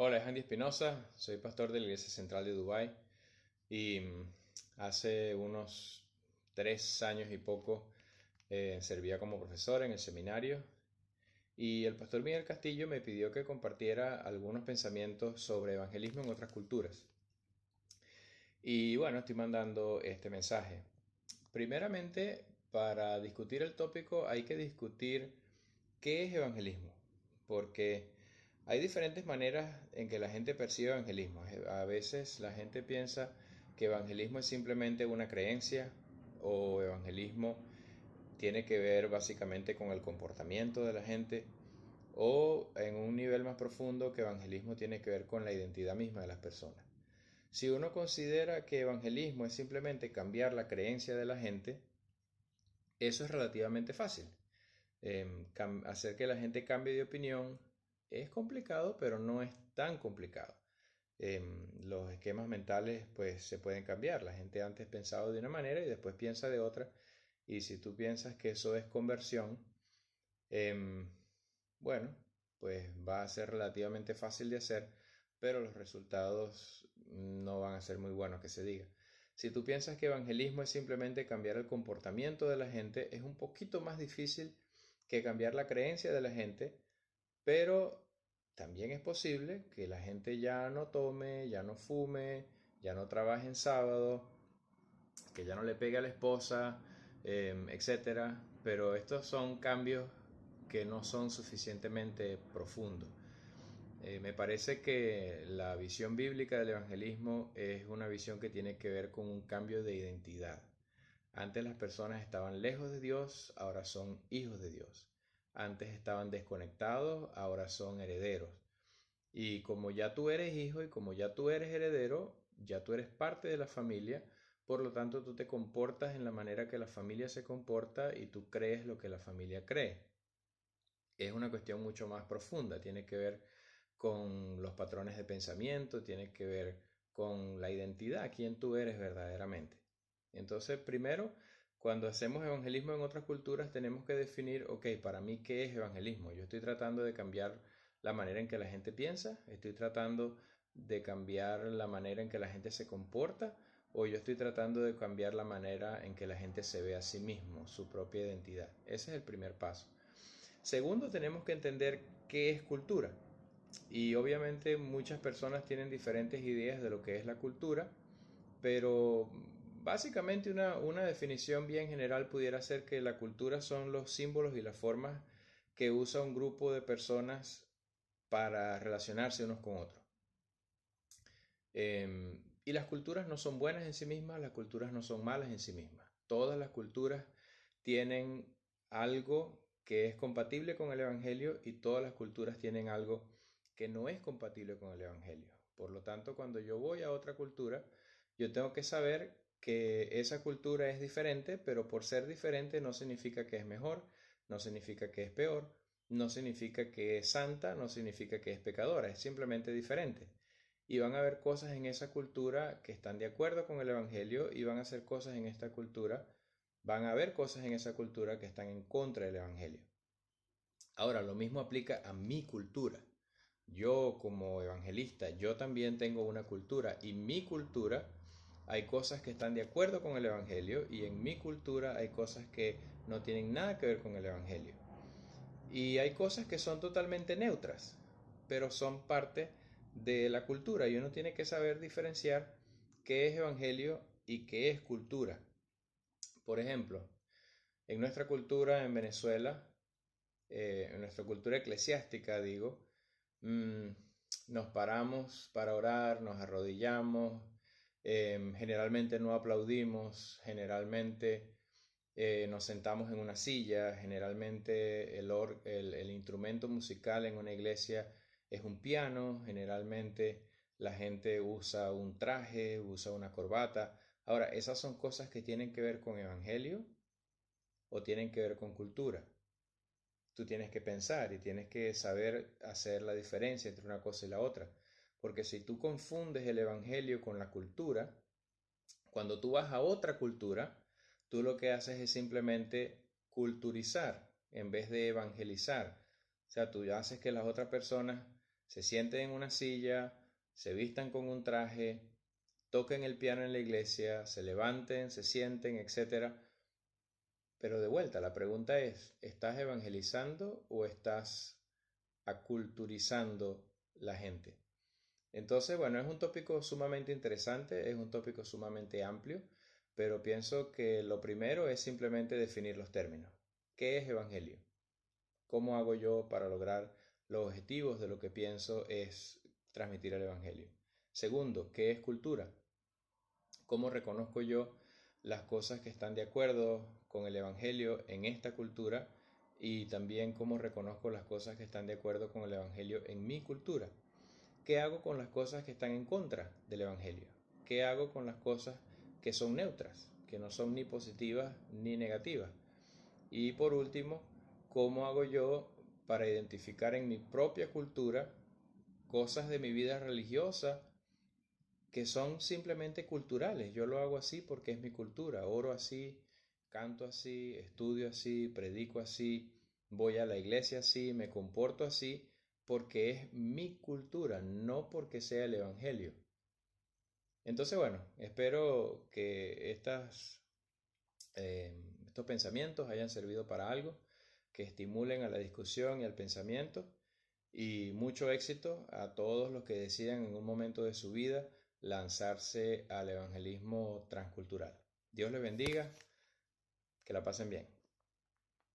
Hola, es Andy Espinosa, soy pastor de la Iglesia Central de Dubái y hace unos 3 años y poco servía como profesor en el seminario y el pastor Miguel Castillo me pidió que compartiera algunos pensamientos sobre evangelismo en otras culturas. Y bueno, estoy mandando este mensaje. Primeramente, para discutir el tópico hay que discutir qué es evangelismo, porque hay diferentes maneras en que la gente percibe evangelismo. A veces la gente piensa que evangelismo es simplemente una creencia o evangelismo tiene que ver básicamente con el comportamiento de la gente o en un nivel más profundo que evangelismo tiene que ver con la identidad misma de las personas. Si uno considera que evangelismo es simplemente cambiar la creencia de la gente, eso es relativamente fácil. Hacer que la gente cambie de opinión es complicado, pero no es tan complicado. Los esquemas mentales pues se pueden cambiar. La gente antes pensaba de una manera y después piensa de otra. Y si tú piensas que eso es conversión, em, bueno, pues va a ser relativamente fácil de hacer, pero los resultados no van a ser muy buenos que se diga. Si tú piensas que evangelismo es simplemente cambiar el comportamiento de la gente, es un poquito más difícil que cambiar la creencia de la gente, pero también es posible que la gente ya no tome, ya no fume, ya no trabaje en sábado, que ya no le pegue a la esposa, etcétera. Pero estos son cambios que no son suficientemente profundos. Me parece que la visión bíblica del evangelismo es una visión que tiene que ver con un cambio de identidad. Antes las personas estaban lejos de Dios, ahora son hijos de Dios. Antes estaban desconectados, ahora son herederos. Y como ya tú eres hijo y como ya tú eres heredero, ya tú eres parte de la familia, por lo tanto tú te comportas en la manera que la familia se comporta y tú crees lo que la familia cree. Es una cuestión mucho más profunda, tiene que ver con los patrones de pensamiento, tiene que ver con la identidad, quién tú eres verdaderamente. Entonces, primero, cuando hacemos evangelismo en otras culturas, tenemos que definir, ok, para mí, ¿qué es evangelismo? Yo estoy tratando de cambiar la manera en que la gente piensa, estoy tratando de cambiar la manera en que la gente se comporta, o yo estoy tratando de cambiar la manera en que la gente se ve a sí mismo, su propia identidad. Ese es el primer paso. Segundo, tenemos que entender qué es cultura. Y obviamente muchas personas tienen diferentes ideas de lo que es la cultura, pero básicamente una definición bien general pudiera ser que la cultura son los símbolos y las formas que usa un grupo de personas para relacionarse unos con otros. Y las culturas no son buenas en sí mismas, las culturas no son malas en sí mismas. Todas las culturas tienen algo que es compatible con el Evangelio y todas las culturas tienen algo que no es compatible con el Evangelio. Por lo tanto, cuando yo voy a otra cultura, yo tengo que saber que esa cultura es diferente, pero por ser diferente no significa que es mejor, no significa que es peor, no significa que es santa, no significa que es pecadora, es simplemente diferente. Y van a haber cosas en esa cultura que están de acuerdo con el Evangelio y van a hacer cosas en esta cultura, van a haber cosas en esa cultura que están en contra del Evangelio. Ahora, lo mismo aplica a mi cultura. Yo como evangelista, yo también tengo una cultura y mi cultura hay cosas que están de acuerdo con el Evangelio y en mi cultura hay cosas que no tienen nada que ver con el Evangelio. Y hay cosas que son totalmente neutras, pero son parte de la cultura y uno tiene que saber diferenciar qué es evangelio y qué es cultura. Por ejemplo, en nuestra cultura en Venezuela, en nuestra cultura eclesiástica, digo, mmm, nos paramos para orar, nos arrodillamos, generalmente no aplaudimos, generalmente nos sentamos en una silla, generalmente el instrumento musical en una iglesia es un piano, generalmente la gente usa un traje, usa una corbata. Ahora, ¿esas son cosas que tienen que ver con evangelio o tienen que ver con cultura? Tú tienes que pensar y tienes que saber hacer la diferencia entre una cosa y la otra. Porque si tú confundes el evangelio con la cultura, cuando tú vas a otra cultura, tú lo que haces es simplemente culturizar en vez de evangelizar. O sea, tú haces que las otras personas se sienten en una silla, se vistan con un traje, toquen el piano en la iglesia, se levanten, se sienten, etcétera. Pero de vuelta, la pregunta es, ¿estás evangelizando o estás aculturizando la gente? Entonces, bueno, es un tópico sumamente interesante, es un tópico sumamente amplio, pero pienso que lo primero es simplemente definir los términos. ¿Qué es evangelio? ¿Cómo hago yo para lograr los objetivos de lo que pienso es transmitir el evangelio? Segundo, ¿qué es cultura? ¿Cómo reconozco yo las cosas que están de acuerdo con el evangelio en esta cultura? Y también cómo reconozco las cosas que están de acuerdo con el evangelio en mi cultura. ¿Qué hago con las cosas que están en contra del evangelio? ¿Qué hago con las cosas que son neutras, que no son ni positivas ni negativas? Y por último, ¿cómo hago yo para identificar en mi propia cultura cosas de mi vida religiosa que son simplemente culturales? Yo lo hago así porque es mi cultura, oro así, canto así, estudio así, predico así, voy a la iglesia así, me comporto así, porque es mi cultura, no porque sea el evangelio. Entonces, bueno, espero que estos pensamientos hayan servido para algo, que estimulen a la discusión y al pensamiento, y mucho éxito a todos los que decidan en un momento de su vida lanzarse al evangelismo transcultural. Dios les bendiga, que la pasen bien.